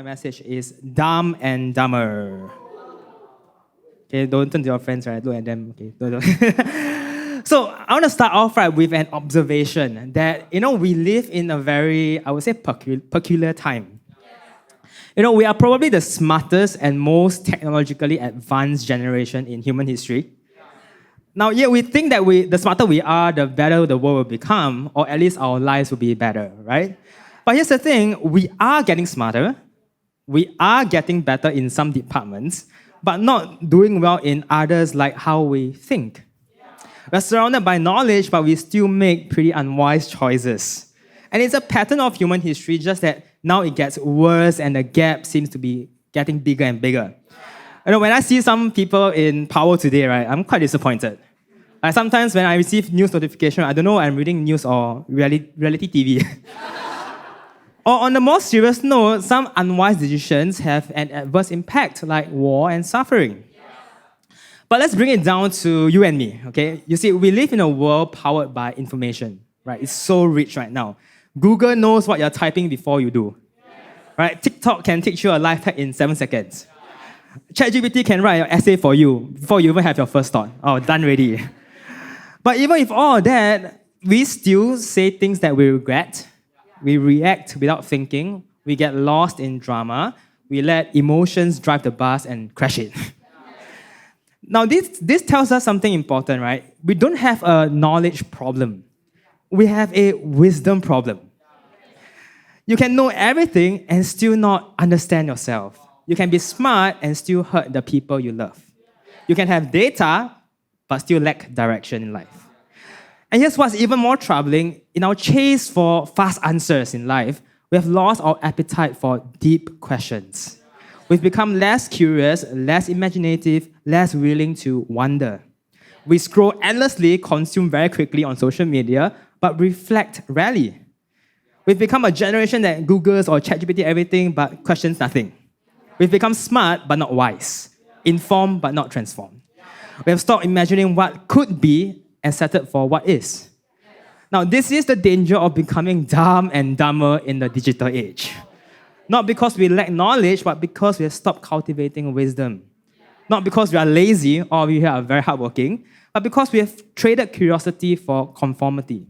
my message is Dumb and Dumber. Okay, don't turn to your friends, right? Look at them. Okay, don't. So I want to start off right with an observation that we live in a very, I would say, peculiar time. We are probably the smartest and most technologically advanced generation in human history. Now, yet we think that the smarter we are, the better the world will become, or at least our lives will be better, right? But here's the thing, we are getting smarter, we are getting better in some departments, but not doing well in others like how we think. We're surrounded by knowledge, but we still make pretty unwise choices. And it's a pattern of human history, just that now it gets worse and the gap seems to be getting bigger and bigger. When I see some people in power today, right, I'm quite disappointed. Sometimes when I receive news notification, I don't know I'm reading news or reality TV. Or on a more serious note, some unwise decisions have an adverse impact, like war and suffering. But let's bring it down to you and me, okay? You see, we live in a world powered by information, right? It's so rich right now. Google knows what you're typing before you do, right? TikTok can teach you a life hack in 7 seconds. ChatGPT can write your essay for you before you even have your first thought. Oh, done already. But even with all that, we still say things that we regret. We react without thinking. We get lost in drama. We let emotions drive the bus and crash it. Now, this tells us something important, right? We don't have a knowledge problem. We have a wisdom problem. You can know everything and still not understand yourself. You can be smart and still hurt the people you love. You can have data, but still lack direction in life. And here's what's even more troubling. In our chase for fast answers in life, we have lost our appetite for deep questions. We've become less curious, less imaginative, less willing to wonder. We scroll endlessly, consume very quickly on social media, but reflect rarely. We've become a generation that Googles or ChatGPT everything, but questions nothing. We've become smart, but not wise. Informed, but not transformed. We have stopped imagining what could be and settled for what is. Now, this is the danger of becoming dumb and dumber in the digital age. Not because we lack knowledge, but because we have stopped cultivating wisdom. Not because we are lazy or we are very hardworking, but because we have traded curiosity for conformity.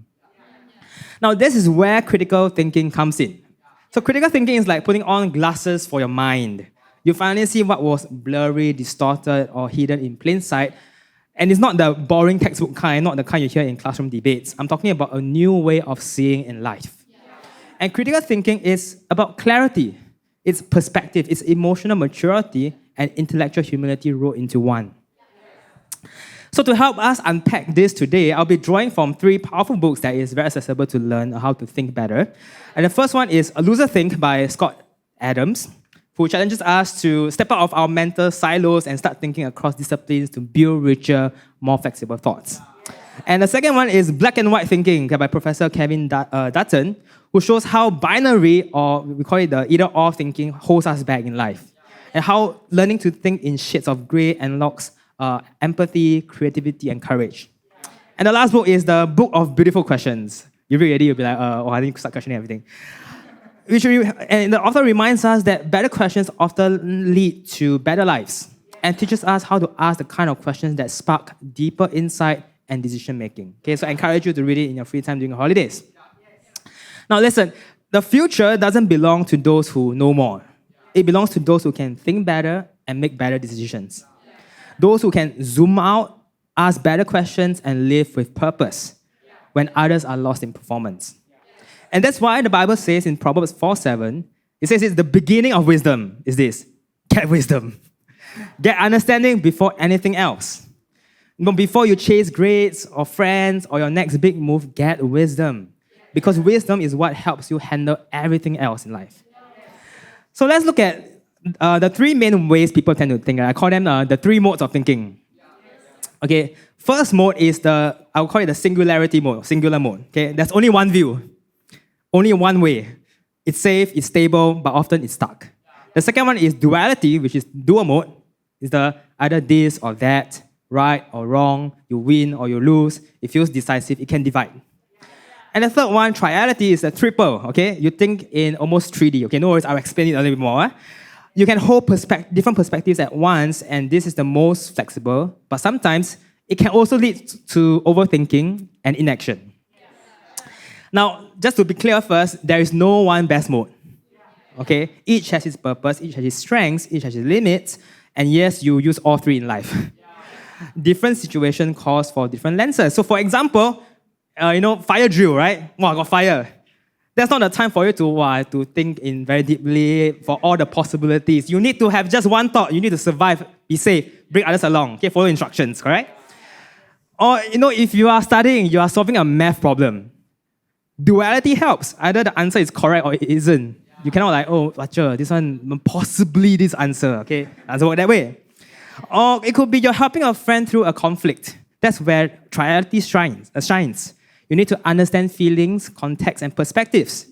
Now, this is where critical thinking comes in. So critical thinking is like putting on glasses for your mind. You finally see what was blurry, distorted, or hidden in plain sight. And it's not the boring textbook kind, not the kind you hear in classroom debates. I'm talking about a new way of seeing in life. And critical thinking is about clarity. It's perspective, it's emotional maturity, and intellectual humility rolled into one. So to help us unpack this today, I'll be drawing from 3 powerful books that is very accessible to learn how to think better. And the first one is A Loser Think by Scott Adams, who challenges us to step out of our mental silos and start thinking across disciplines to build richer, more flexible thoughts. And the second one is Black and White Thinking by Professor Kevin Dutton, who shows how binary, or we call it the either-or thinking, holds us back in life. And how learning to think in shades of grey unlocks empathy, creativity, and courage. And the last book is the Book of Beautiful Questions. You read it, you'll be like, I need to start questioning everything. And the author reminds us that better questions often lead to better lives and teaches us how to ask the kind of questions that spark deeper insight and decision-making. Okay, so I encourage you to read it in your free time during holidays. Now listen, the future doesn't belong to those who know more. It belongs to those who can think better and make better decisions. Those who can zoom out, ask better questions, and live with purpose when others are lost in performance. And that's why the Bible says in Proverbs 4:7, it says it's the beginning of wisdom is this: get wisdom. Get understanding before anything else. Before you chase grades or friends or your next big move, get wisdom. Because wisdom is what helps you handle everything else in life. So let's look at the 3 main ways people tend to think. I call them the 3 modes of thinking. Okay, first mode is I'll call it the singularity mode, singular mode. Okay, there's only one view, only one way. It's safe, it's stable, but often it's stuck. The second one is duality, which is dual mode. It's the either this or that, right or wrong, you win or you lose. It feels decisive, it can divide. And the third one, triality, is a triple, okay? You think in almost 3D, okay? No worries, I'll explain it a little bit more. You can hold different perspectives at once, and this is the most flexible, but sometimes it can also lead to overthinking and inaction. Now, just to be clear first, there is no one best mode, okay? Each has its purpose, each has its strengths, each has its limits, and yes, you use all three in life. Different situation calls for different lenses. So for example, fire drill, right? Wow, I got fire. That's not the time for you to think in very deeply for all the possibilities. You need to have just one thought. You need to survive, be safe, bring others along. Okay, follow instructions, correct? Or, if you are studying, you are solving a math problem. Duality helps. Either the answer is correct or it isn't. You cannot lecture, this one, possibly this answer, okay? Doesn't work that way. Or it could be you're helping a friend through a conflict. That's where triality shines. You need to understand feelings, context, and perspectives.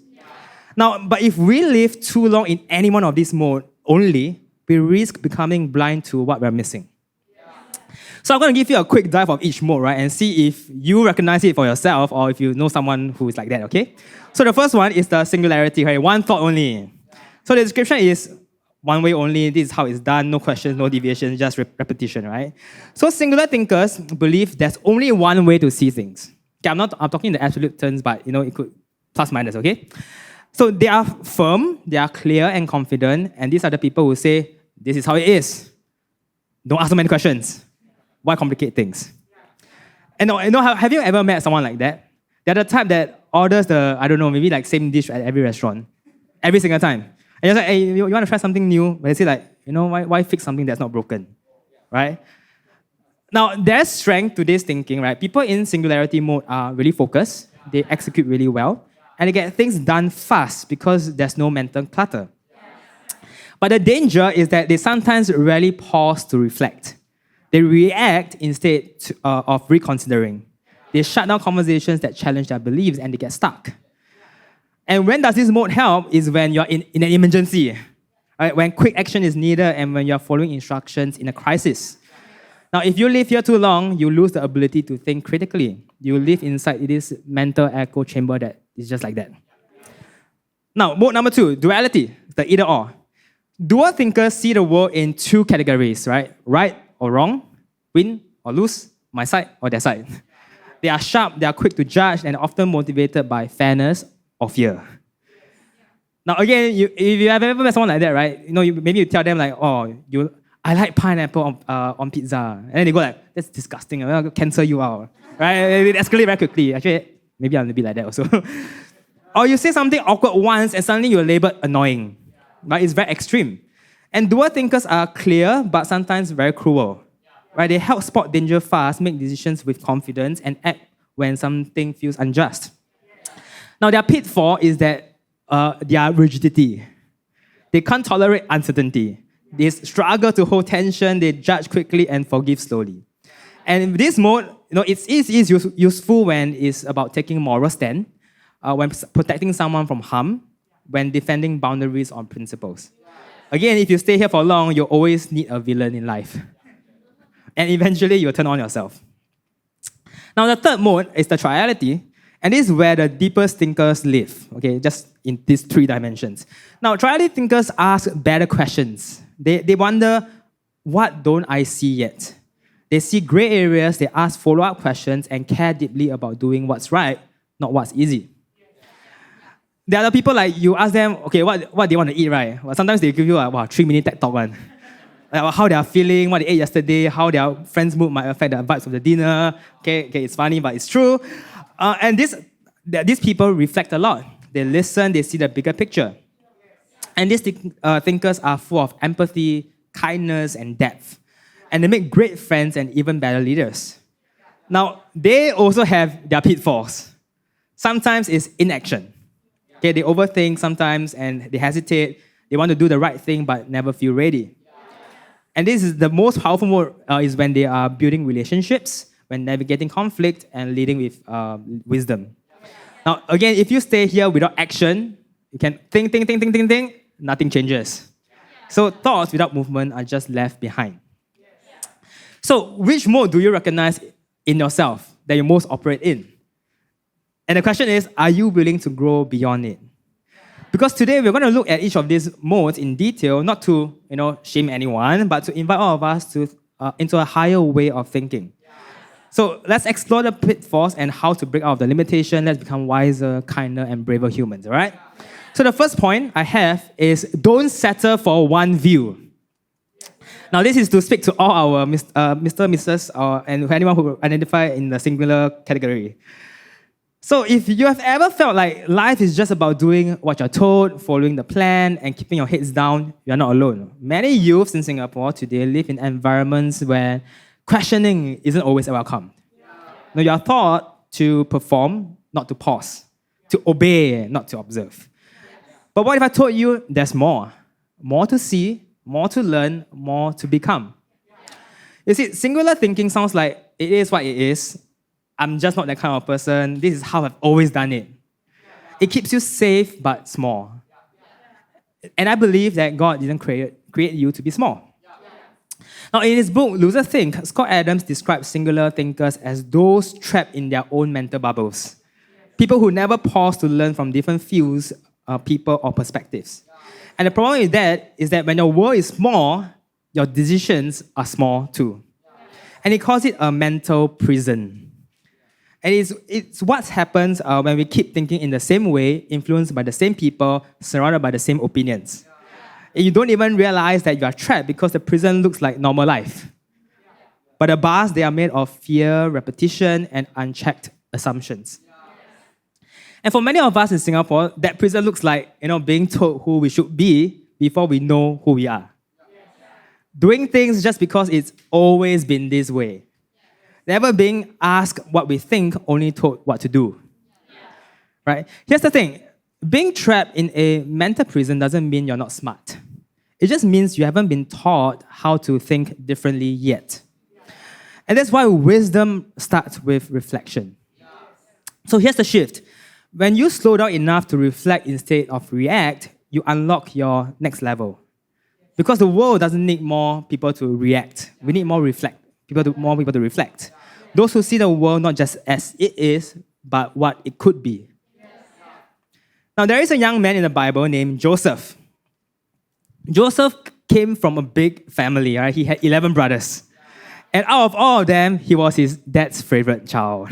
Now, but if we live too long in any one of these modes only, we risk becoming blind to what we're missing. So I'm going to give you a quick dive of each mode, right, and see if you recognize it for yourself or if you know someone who is like that, okay? So the first one is the singularity, right? One thought only. So the description is one way only. This is how it's done. No questions, no deviations, just repetition, right? So singular thinkers believe there's only one way to see things. Okay, I'm talking in the absolute terms, but it could plus minus, okay? So they are firm, they are clear and confident, and these are the people who say, this is how it is. Don't ask so many questions. Why complicate things? And have you ever met someone like that? They're the type that orders maybe like same dish at every restaurant, every single time. And you're like, hey, you want to try something new? But they say why fix something that's not broken, right? Now, there's strength to this thinking, right? People in singularity mode are really focused, they execute really well, and they get things done fast because there's no mental clutter. But the danger is that they sometimes rarely pause to reflect. They react instead of reconsidering. They shut down conversations that challenge their beliefs and they get stuck. And when does this mode help is when you're in an emergency, right? When quick action is needed and when you're following instructions in a crisis. Now, if you live here too long, you lose the ability to think critically. You live inside this mental echo chamber that is just like that. Now, mode number 2, duality, the either or. Dual thinkers see the world in two categories, right? Right or wrong, win or lose, my side or their side. They are sharp, they are quick to judge, and often motivated by fairness or fear. Now, again, if you have ever met someone like that, right? Maybe you tell them I like pineapple on pizza. And then they go like, that's disgusting. I'll cancel you out. Right? It escalates very quickly. Actually, maybe I'll be like that also. Or you say something awkward once and suddenly you're labeled annoying. Right? It's very extreme. And dual thinkers are clear, but sometimes very cruel. Right? They help spot danger fast, make decisions with confidence, and act when something feels unjust. Now, their pitfall is that their rigidity. They can't tolerate uncertainty. They struggle to hold tension, they judge quickly and forgive slowly. And in this mode, it's useful when it's about taking moral stand, when protecting someone from harm, when defending boundaries on principles. Again, if you stay here for long, you always need a villain in life. And eventually, you'll turn on yourself. Now, the third mode is the triality, and this is where the deepest thinkers live, okay, just in these 3 dimensions. Now, triality thinkers ask better questions. They wonder, what don't I see yet? They see gray areas, they ask follow-up questions, and care deeply about doing what's right, not what's easy. There are the people like, you ask them, okay, what they want to eat, right? Well, sometimes they give you a 3-minute TED talk one. Like how they are feeling, what they ate yesterday, how their friend's mood might affect the vibes of the dinner. Okay, it's funny, but it's true. And these people reflect a lot. They listen, they see the bigger picture. And these thinkers are full of empathy, kindness, and depth. And they make great friends and even better leaders. Now, they also have their pitfalls. Sometimes it's inaction. Okay, they overthink sometimes and they hesitate. They want to do the right thing but never feel ready. And this is the most powerful mode is when they are building relationships, when navigating conflict and leading with wisdom. Now, again, if you stay here without action, you can think, nothing changes. So thoughts without movement are just left behind. So which mode do you recognize in yourself that you most operate in? And the question is, are you willing to grow beyond it? Because today we're going to look at each of these modes in detail, not to shame anyone, but to invite all of us to into a higher way of thinking. So let's explore the pitfalls and how to break out of the limitation. Let's become wiser, kinder, and braver humans, all right? So the first point I have is don't settle for one view. Now this is to speak to all our Mr., Mrs., and anyone who identify in the singular category. So if you have ever felt like life is just about doing what you're told, following the plan, and keeping your heads down, you're not alone. Many youths in Singapore today live in environments where questioning isn't always welcome. Now, you're taught to perform, not to pause, to obey, not to observe. But what if I told you there's more? More to see, more to learn, more to become. You see, singular thinking sounds like it is what it is. I'm just not that kind of person. This is how I've always done it. It keeps you safe but small. And I believe that God didn't create you to be small. Now, in his book, Loser Think, Scott Adams describes singular thinkers as those trapped in their own mental bubbles. People who never pause to learn from different fields, people, or perspectives. And the problem with that is that when your world is small, your decisions are small too. And he calls it a mental prison. And it's what happens when we keep thinking in the same way, influenced by the same people, surrounded by the same opinions. And you don't even realize that you are trapped because the prison looks like normal life. But the bars, they are made of fear, repetition, and unchecked assumptions. And for many of us in Singapore, that prison looks like being told who we should be before we know who we are. Doing things just because it's always been this way. Never being asked what we think, only told what to do. Right? Here's the thing. Being trapped in a mental prison doesn't mean you're not smart. It just means you haven't been taught how to think differently yet. And that's why wisdom starts with reflection. So here's the shift. When you slow down enough to reflect instead of react, you unlock your next level. Because the world doesn't need more people to react. We need more people to reflect. Those who see the world not just as it is, but what it could be. Now, there is a young man in the Bible named Joseph. Joseph came from a big family, right? He had 11 brothers. And out of all of them, he was his dad's favorite child.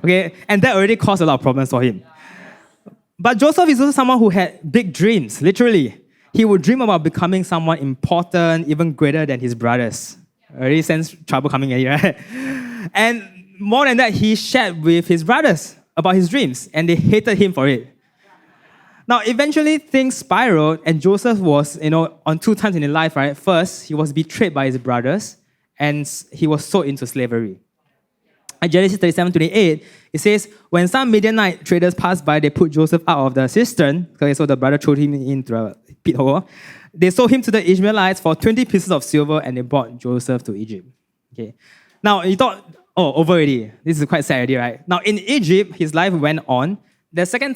Okay? And that already caused a lot of problems for him. But Joseph is also someone who had big dreams, literally. He would dream about becoming someone important, even greater than his brothers. Already sense trouble coming in here, right? And more than that, he shared with his brothers about his dreams, and they hated him for it. Now, eventually, things spiraled, and Joseph was, on two times in his life, right? First, he was betrayed by his brothers, and he was sold into slavery. At Genesis 37:28, it says, when some Midianite traders passed by, they put Joseph out of the cistern. Okay, so the brother threw him into a pit hole. They sold him to the Ishmaelites for 20 pieces of silver, and they brought Joseph to Egypt. Okay. Now, you thought, over already. This is quite sad already, right? Now, in Egypt, his life went on. The second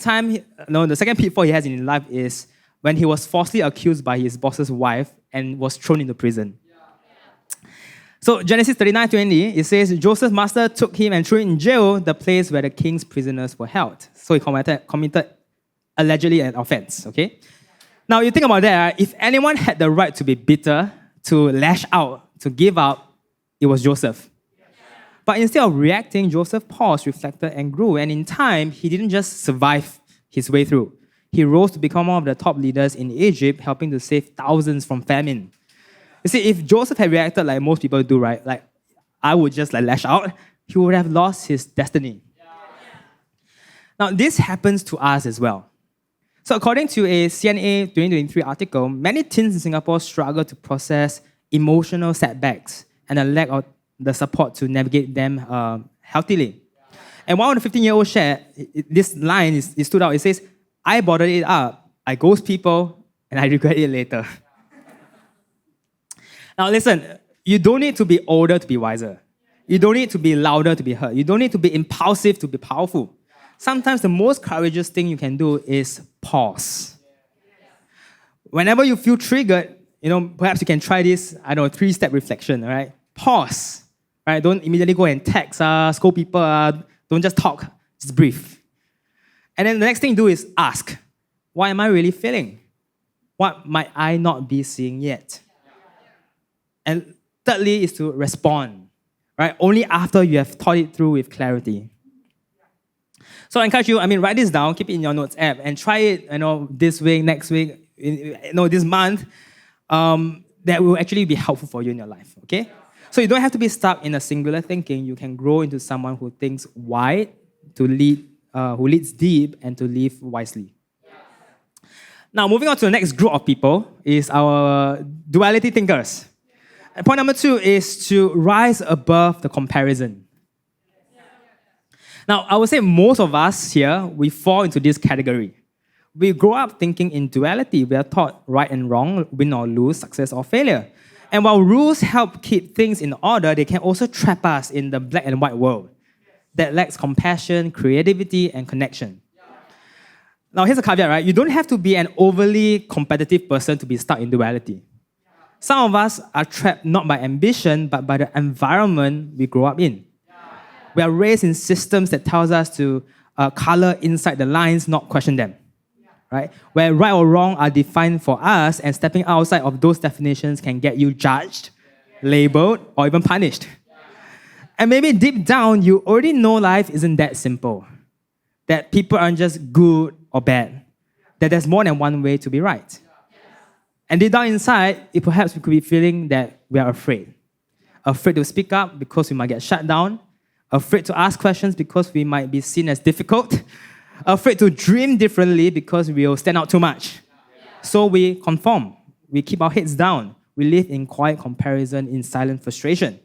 pitfall he has in his life is when he was falsely accused by his boss's wife and was thrown into prison. So Genesis 39:20, it says, Joseph's master took him and threw him in jail, the place where the king's prisoners were held. So he committed allegedly an offense, okay? Now, you think about that, right? If anyone had the right to be bitter, to lash out, to give up, it was Joseph. But instead of reacting, Joseph paused, reflected, and grew. And in time, he didn't just survive his way through. He rose to become one of the top leaders in Egypt, helping to save thousands from famine. You see, if Joseph had reacted like most people do, right? Like, I would just lash out, he would have lost his destiny. Now, this happens to us as well. So according to a CNA 2023 article, many teens in Singapore struggle to process emotional setbacks and a lack of the support to navigate them healthily. And one of the 15-year-olds shared, this line it stood out. It says, I bottled it up, I ghost people, and I regret it later. Now listen, you don't need to be older to be wiser. You don't need to be louder to be heard. You don't need to be impulsive to be powerful. Sometimes the most courageous thing you can do is pause. Whenever you feel triggered, perhaps you can try this, 3-step reflection, all right? Pause, right? Don't immediately go and text, scold people, don't just talk, just breathe. And then the next thing you do is ask, what am I really feeling? What might I not be seeing yet? And thirdly is to respond, right? Only after you have thought it through with clarity. So I encourage you, write this down, keep it in your notes app, and try it, this week, next week, this month. That will actually be helpful for you in your life, okay? So you don't have to be stuck in a singular thinking. You can grow into someone who thinks wide, who leads deep, and to live wisely. Now, moving on to the next group of people is our duality thinkers. And point number 2 is to rise above the comparison. Now, I would say most of us here, we fall into this category. We grow up thinking in duality. We are taught right and wrong, win or lose, success or failure. And while rules help keep things in order, they can also trap us in the black and white world that lacks compassion, creativity, and connection. Now, here's a caveat, right? You don't have to be an overly competitive person to be stuck in duality. Some of us are trapped not by ambition, but by the environment we grow up in. We are raised in systems that tells us to color inside the lines, not question them. Right? Where right or wrong are defined for us, and stepping outside of those definitions can get you judged, labeled, or even punished. And maybe deep down, you already know life isn't that simple. That people aren't just good or bad. That there's more than one way to be right. And deep down inside, perhaps we could be feeling that we are afraid. Afraid to speak up because we might get shut down. Afraid to ask questions because we might be seen as difficult. Afraid to dream differently because we'll stand out too much. So we conform. We keep our heads down. We live in quiet comparison, in silent frustration.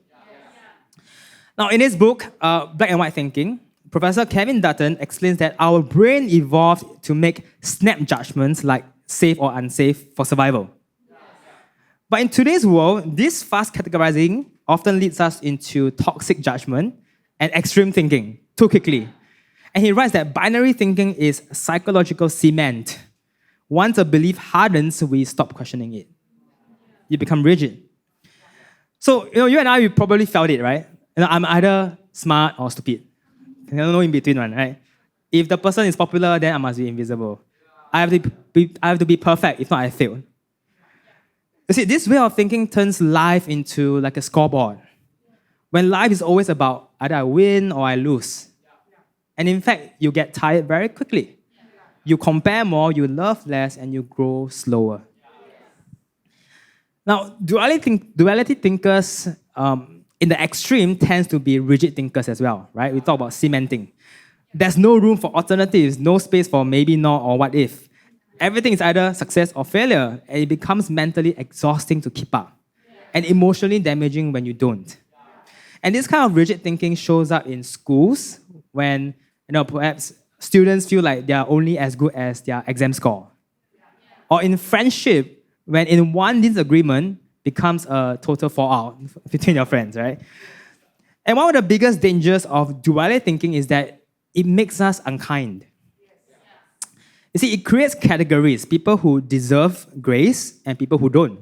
Now, in his book, Black and White Thinking, Professor Kevin Dutton explains that our brain evolved to make snap judgments like safe or unsafe for survival. But in today's world, this fast categorizing often leads us into toxic judgment and extreme thinking too quickly. And he writes that binary thinking is psychological cement. Once a belief hardens, we stop questioning it. You become rigid. So, you and I, we probably felt it, right? I'm either smart or stupid. There's no in between one, right? If the person is popular, then I must be invisible. I have to be perfect, if not I fail. You see, this way of thinking turns life into like a scoreboard. When life is always about either I win or I lose. And in fact, you get tired very quickly. You compare more, you love less, and you grow slower. Now, duality thinkers in the extreme tends to be rigid thinkers as well, right? We talk about cementing. There's no room for alternatives, no space for maybe not or what if. Everything is either success or failure, and it becomes mentally exhausting to keep up and emotionally damaging when you don't. And this kind of rigid thinking shows up in schools when perhaps students feel like they are only as good as their exam score. Or in friendship, when in one disagreement becomes a total fallout between your friends, right? And one of the biggest dangers of duality thinking is that it makes us unkind. You see, it creates categories, people who deserve grace and people who don't.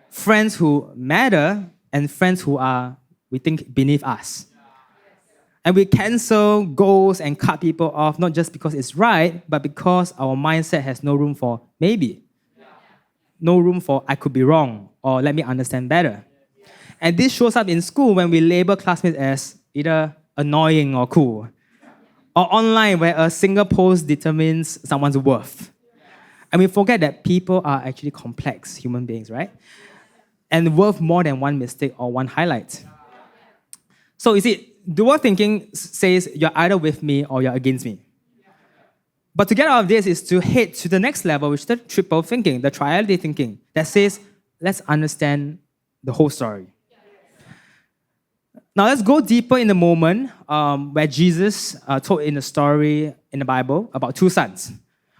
Friends who matter and friends who are, we think, beneath us. And we cancel goals and cut people off, not just because it's right, but because our mindset has no room for maybe. No room for I could be wrong, or let me understand better. And this shows up in school when we label classmates as either annoying or cool. Or online where a single post determines someone's worth. And we forget that people are actually complex human beings, right? And worth more than one mistake or one highlight. So you see, dual thinking says you're either with me or you're against me. But to get out of this is to head to the next level, which is the triple thinking, the triality thinking, that says, let's understand the whole story. Now let's go deeper in the moment where Jesus told in the story in the Bible about two sons.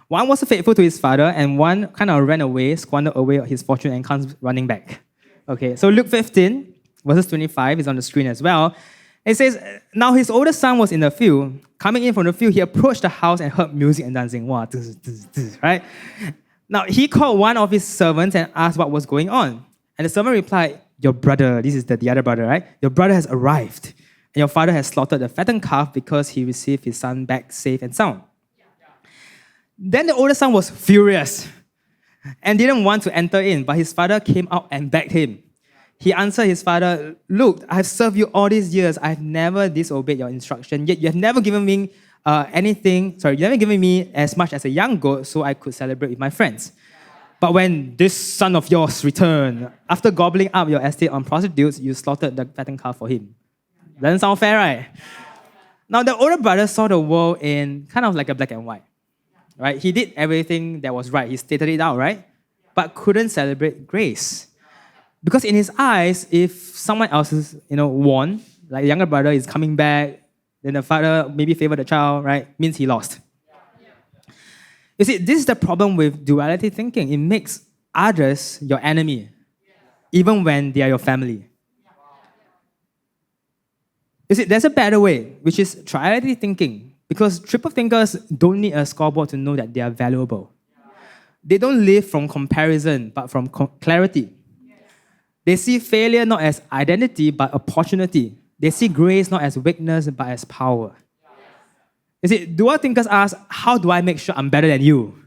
One was faithful to his father, and one kind of ran away, squandered away his fortune, and comes running back. Okay, so Luke 15, verses 25 is on the screen as well. It says, now his oldest son was in the field. Coming in from the field, he approached the house and heard music and dancing. Wow, right? Now he called one of his servants and asked what was going on. And the servant replied, your brother, this is the other brother, right? Your brother has arrived. And your father has slaughtered the fattened calf because he received his son back safe and sound. Then the older son was furious and didn't want to enter in, but his father came out and begged him. He answered his father, "Look, I have served you all these years. I have never disobeyed your instruction, yet you have never given me you never given me as much as a young goat so I could celebrate with my friends. But when this son of yours returned, after gobbling up your estate on prostitutes, you slaughtered the fattened calf for him." Doesn't sound fair, right? Now, the older brother saw the world in kind of like a black and white, right? He did everything that was right. He stated it out, right? But couldn't celebrate grace. Because in his eyes, if someone else is, won, like the younger brother is coming back, then the father maybe favored the child, right? Means he lost. You see, this is the problem with duality thinking. It makes others your enemy, even when they are your family. You see, there's a better way, which is triality thinking. Because triple thinkers don't need a scoreboard to know that they are valuable. They don't live from comparison, but from clarity. They see failure not as identity, but opportunity. They see grace not as weakness, but as power. You see, dual thinkers ask, how do I make sure I'm better than you?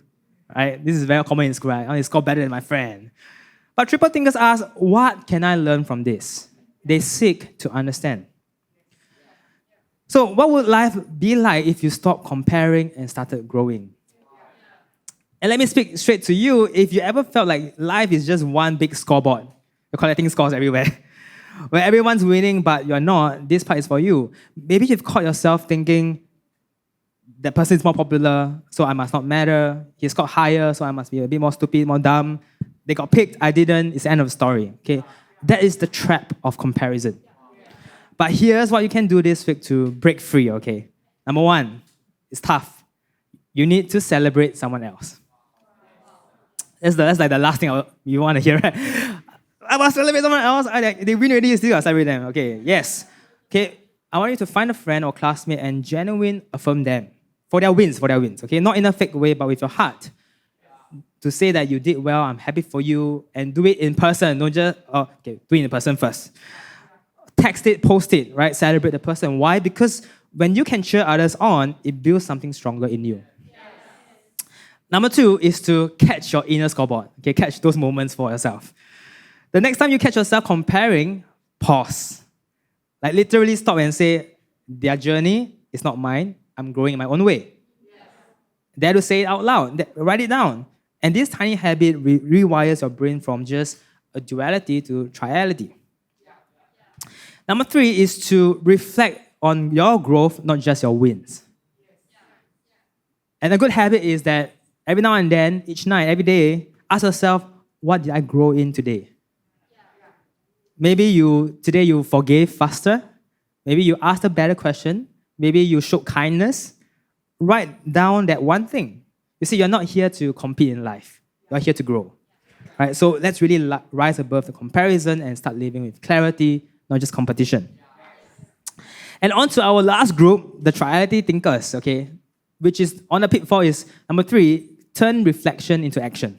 Right? This is very common in school, right? I want to score better than my friend. But triple thinkers ask, what can I learn from this? They seek to understand. So what would life be like if you stopped comparing and started growing? And let me speak straight to you. If you ever felt like life is just one big scoreboard, you're collecting scores everywhere, where everyone's winning but you're not, this part is for you. Maybe you've caught yourself thinking, that person is more popular, so I must not matter. He scored higher, so I must be a bit more stupid, more dumb. They got picked, I didn't. It's the end of the story. Okay, that is the trap of comparison. But here's what you can do this week to break free. Okay, number one, it's tough. You need to celebrate someone else. That's like the last thing you want to hear. Right? I must celebrate someone else. They win already, you still gotta celebrate them. Okay, yes. Okay, I want you to find a friend or classmate and genuinely affirm them. For their wins, okay? Not in a fake way, but with your heart. To say that you did well, I'm happy for you, and do it in person. Don't just, do it in person first. Text it, post it, right? Celebrate the person. Why? Because when you can cheer others on, it builds something stronger in you. Number two is to catch your inner scoreboard. Okay, catch those moments for yourself. The next time you catch yourself comparing, pause. Like literally stop and say, their journey is not mine. I'm growing in my own way. Dare to say it out loud. Write it down. And this tiny habit rewires your brain from just a duality to triality. Number three is to reflect on your growth, not just your wins. And a good habit is that every now and then, each night, every day, ask yourself, what did I grow in today? Maybe today you forgave faster. Maybe you asked a better question. Maybe you showed kindness. Write down that one thing. You see, you're not here to compete in life. You're here to grow. Right? So let's really rise above the comparison and start living with clarity, not just competition. And on to our last group, the triality thinkers, okay? Which is, on the pitfall is, number three, turn reflection into action.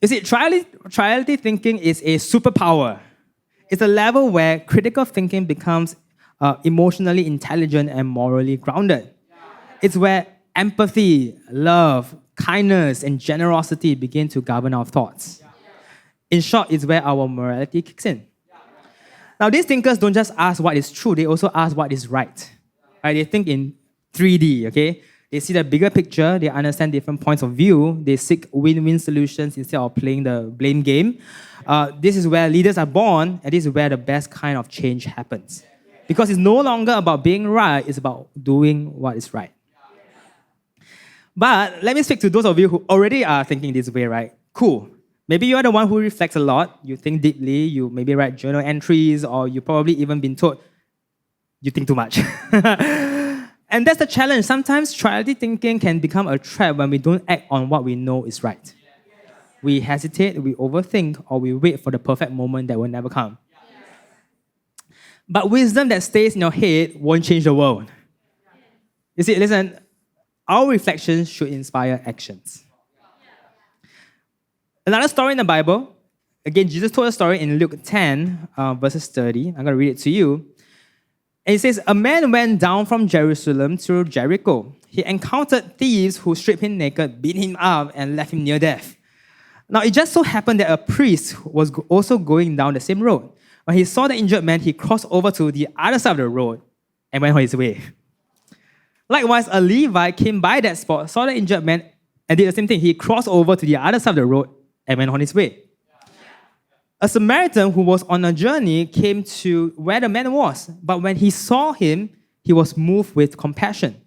You see, triality thinking is a superpower. It's a level where critical thinking becomes emotionally intelligent and morally grounded. It's where empathy, love, kindness, and generosity begin to govern our thoughts. In short, it's where our morality kicks in. Now, these thinkers don't just ask what is true, they also ask what is right. Right? They think in 3D, okay? They see the bigger picture, they understand different points of view, they seek win-win solutions instead of playing the blame game. This is where leaders are born, and this is where the best kind of change happens. Because it's no longer about being right, it's about doing what is right. But let me speak to those of you who already are thinking this way, right? Cool. Maybe you're the one who reflects a lot, you think deeply, you maybe write journal entries, or you've probably even been told you think too much. And that's the challenge. Sometimes triality thinking can become a trap when we don't act on what we know is right. We hesitate, we overthink, or we wait for the perfect moment that will never come. But wisdom that stays in your head won't change the world. You see, listen, our reflections should inspire actions. Another story in the Bible, again, Jesus told a story in Luke 10, verses 30. I'm going to read it to you. And it says, a man went down from Jerusalem to Jericho. He encountered thieves who stripped him naked, beat him up, and left him near death. Now, it just so happened that a priest was also going down the same road. When he saw the injured man, he crossed over to the other side of the road and went on his way. Likewise, a Levite came by that spot, saw the injured man, and did the same thing. He crossed over to the other side of the road and went on his way. A Samaritan who was on a journey came to where the man was, but when he saw him, he was moved with compassion.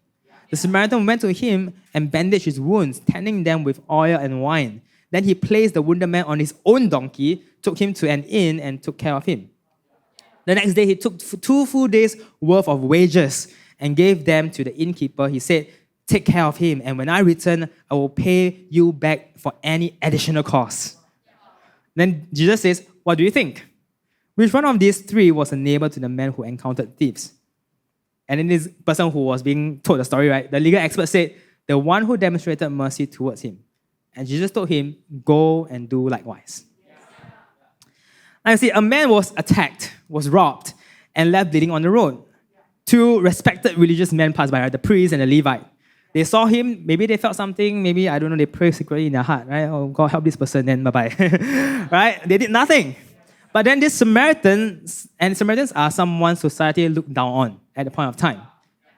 The Samaritan went to him and bandaged his wounds, tending them with oil and wine. Then he placed the wounded man on his own donkey, took him to an inn, and took care of him. The next day, he took 2 full days' worth of wages and gave them to the innkeeper. He said, take care of him, and when I return, I will pay you back for any additional costs. Then Jesus says, what do you think? Which one of these 3 was a neighbor to the man who encountered thieves? And then this person who was being told the story, right? The legal expert said, the one who demonstrated mercy towards him. And Jesus told him, go and do likewise. Now you see, a man was attacked, was robbed, and left bleeding on the road. 2 respected religious men passed by, right? The priest and the Levite. They saw him, maybe they felt something, maybe, I don't know, they prayed secretly in their heart, right? Oh, God, help this person, then bye-bye. Right? They did nothing. But then these Samaritans are someone society looked down on at the point of time.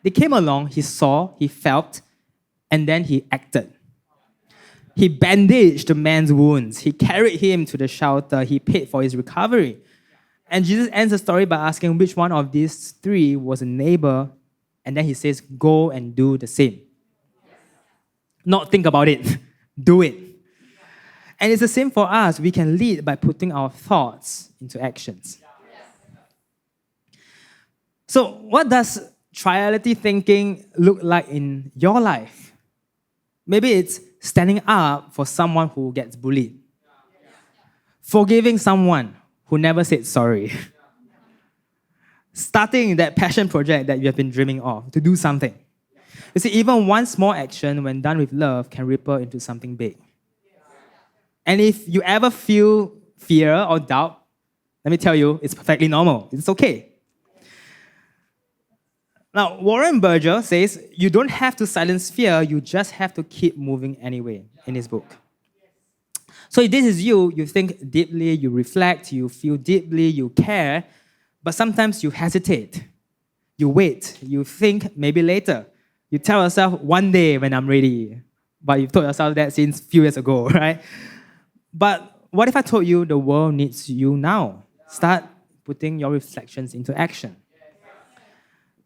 They came along, he saw, he felt, and then he acted. He bandaged the man's wounds. He carried him to the shelter. He paid for his recovery. And Jesus ends the story by asking which one of these 3 was a neighbor. And then he says, go and do the same. Not think about it. Do it. And it's the same for us. We can lead by putting our thoughts into actions. So what does triality thinking look like in your life? Maybe it's standing up for someone who gets bullied. Forgiving someone who never said sorry. Starting that passion project that you have been dreaming of, to do something. You see, even one small action, when done with love, can ripple into something big. And if you ever feel fear or doubt, let me tell you, it's perfectly normal. It's okay. Now, Warren Berger says, you don't have to silence fear, you just have to keep moving anyway, in his book. So if this is you, you think deeply, you reflect, you feel deeply, you care, but sometimes you hesitate. You wait, you think maybe later. You tell yourself, one day when I'm ready. But you've told yourself that since a few years ago, right? But what if I told you the world needs you now? Start putting your reflections into action.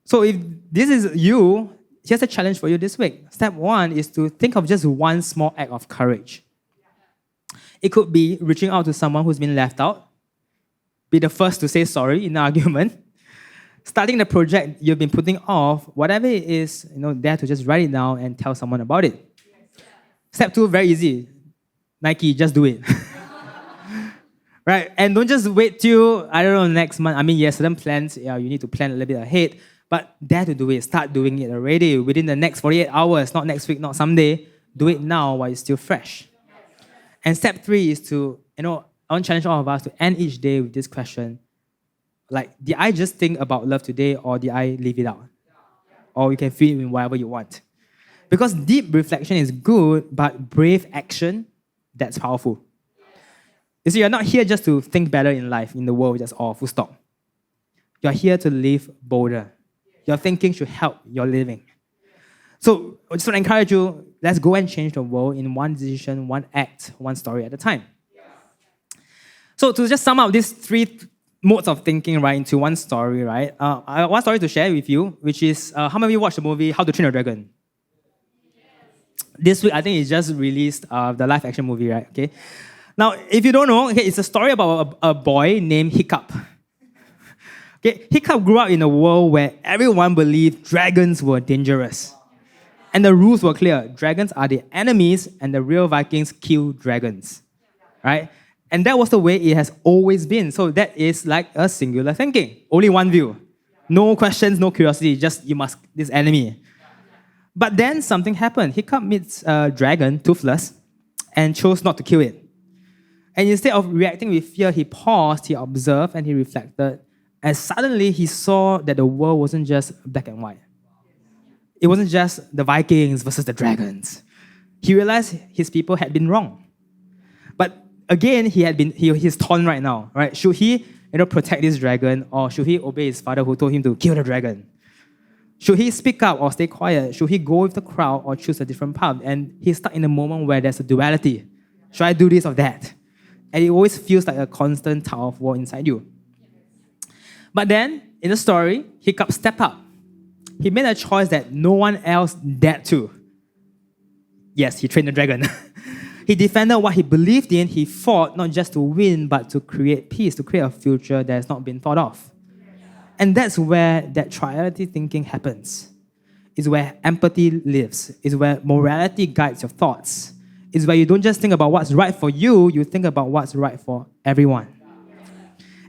So if this is you, here's a challenge for you this week. Step 1 is to think of just one small act of courage. It could be reaching out to someone who's been left out, be the first to say sorry in an argument, starting the project you've been putting off, whatever it is, dare to just write it down and tell someone about it. Step 2, very easy. Nike, just do it. Right? And don't just wait till, next month. Certain plans, you need to plan a little bit ahead, but dare to do it. Start doing it already within the next 48 hours, not next week, not someday. Do it now while it's still fresh. And step 3 is to, I want to challenge all of us to end each day with this question. Like, did I just think about love today, or did I leave it out? Or you can fill it in whatever you want. Because deep reflection is good, but brave action, that's powerful. You see, you're not here just to think better in life, in the world, just all full stop. You're here to live bolder. Your thinking should help your living. So I just want to encourage you, let's go and change the world in one decision, one act, one story at a time. So to just sum up these 3 modes of thinking, right, into one story, right? I have one story to share with you, which is, how many of you watched the movie How to Train Your Dragon? This week, I think it's just released the live action movie, right? Okay. Now, if you don't know, it's a story about a boy named Hiccup. Okay, Hiccup grew up in a world where everyone believed dragons were dangerous. And the rules were clear. Dragons are the enemies, and the real Vikings kill dragons. Right? And that was the way it has always been. So that is like a singular thinking. Only one view. No questions, no curiosity, just this enemy. But then something happened. Hiccup meets a dragon, toothless, and chose not to kill it. And instead of reacting with fear, he paused, he observed, and he reflected. And suddenly he saw that the world wasn't just black and white. It wasn't just the Vikings versus the dragons. He realized his people had been wrong. But again, he's torn right now, right? Should he, protect this dragon, or should he obey his father who told him to kill the dragon? Should he speak up or stay quiet? Should he go with the crowd or choose a different path? And he's stuck in a moment where there's a duality. Should I do this or that? And it always feels like a constant tug of war inside you. But then, in the story, Hiccup stepped up. He made a choice that no one else dared to. Yes, he trained the dragon. He defended what he believed in. He fought not just to win, but to create peace, to create a future that has not been thought of. And that's where that triality thinking happens. It's where empathy lives. It's where morality guides your thoughts. It's where you don't just think about what's right for you, you think about what's right for everyone.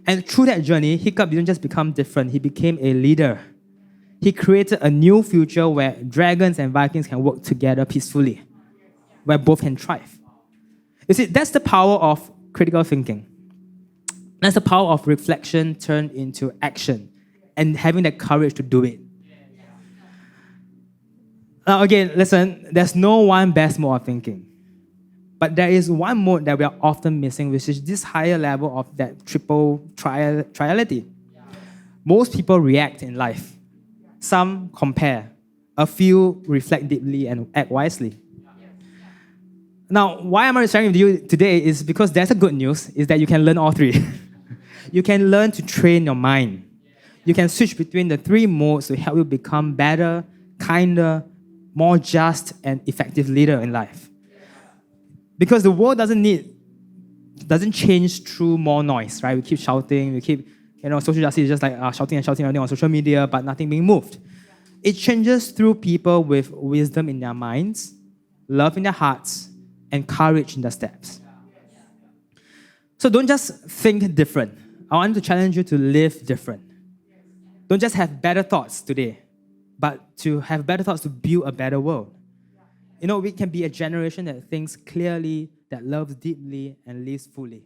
And through that journey, Hiccup didn't just become different, he became a leader. He created a new future where dragons and Vikings can work together peacefully, where both can thrive. You see, that's the power of critical thinking. That's the power of reflection turned into action and having the courage to do it. Now again, listen, there's no one best mode of thinking. But there is one mode that we are often missing, which is this higher level of that triple triality. Most people react in life. Some compare. A few reflect deeply and act wisely. Now, why am I sharing with you today is because there's a good news, is that you can learn all three. You can learn to train your mind. You can switch between the three modes to help you become better, kinder, more just, and effective leader in life. Because the world doesn't change through more noise, right? We keep shouting, we keep, social justice is just like shouting and shouting on social media, but nothing being moved. It changes through people with wisdom in their minds, love in their hearts, and courage in their steps. So don't just think different. I want to challenge you to live different. Don't just have better thoughts today, but to have better thoughts to build a better world. We can be a generation that thinks clearly, that loves deeply, and lives fully.